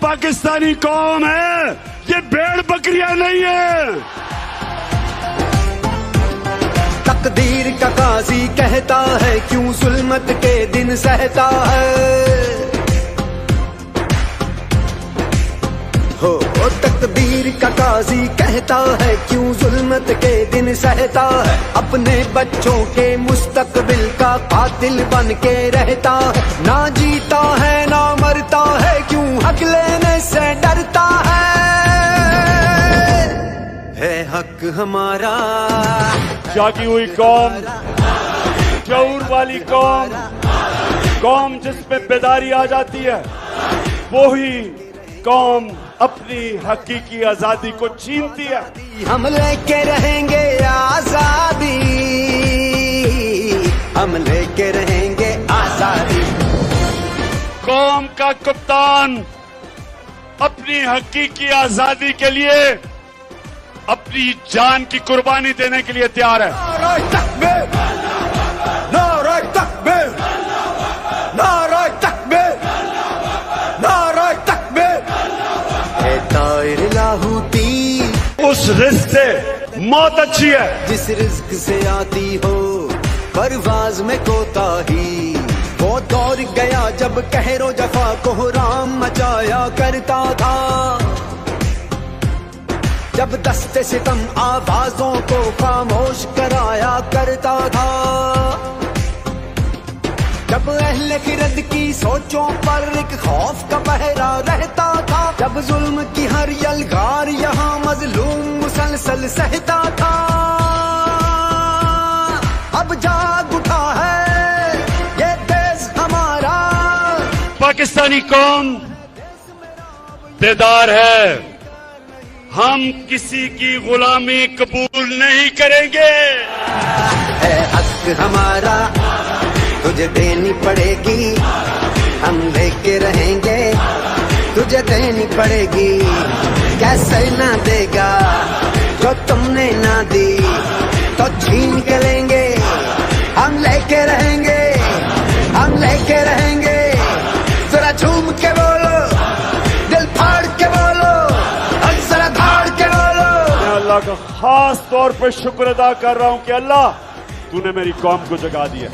पाकिस्तानी कौम है, ये भेड़ बकरियां नहीं है। तकदीर का काजी कहता है क्यों जुल्मत के दिन सहता है। हो तकदीर का काजी कहता है क्यों जुल्मत के दिन सहता है। अपने बच्चों के मुस्तकबिल का कातिल बन के रहता है। ना जीता है ना मरता है, क्यों हक लेने से डरता है हक हमारा। जागी हुई कौम, शऊर वाली कौम, कौम जिसमें बेदारी आ जाती है, वो ही कौम अपनी हकीकी आजादी को छीनती है। हम लेके रहेंगे आजादी, हम लेके रहेंगे आजादी। कौम का कप्तान अपनी हकीकी आजादी के लिए अपनी जान की कुर्बानी देने के लिए तैयार है। नारे तकबीर, नारे तकबीर, नारे तकबीर, नारे तकबीर। तायर लाहूती उस रिस्क से मौत अच्छी है जिस रिस्क से आती हो परवाज में कोताही। वो दौड़ गया जब कहरो जफा को राम मचाया करता था। जब दस्ते सितम आवाजों को खामोश कराया करता था। जब अहले खिरद की सोचों पर एक खौफ का पहरा रहता था। जब जुल्म की हर यलगार यहाँ मजलूम मुसलसल सहता था। अब जाग उठा है ये देश हमारा। पाकिस्तानी कौम बेदार है। हम किसी की गुलामी कबूल नहीं करेंगे। है हक हमारा, तुझे देनी पड़ेगी। हम लेके रहेंगे, तुझे देनी पड़ेगी। कैसे ना देगा जो तुमने ना दी, तो छीन के लेंगे। हम लेके रहेंगे, हम लेके रहेंगे। जरा झूम के बोलो, दिल फाड़ के बोलो, और जरा धाड़ के बोलो। मैं अल्लाह का खास तौर पर शुक्र अदा कर रहा हूं कि अल्लाह तूने मेरी कौम को जगा दिया।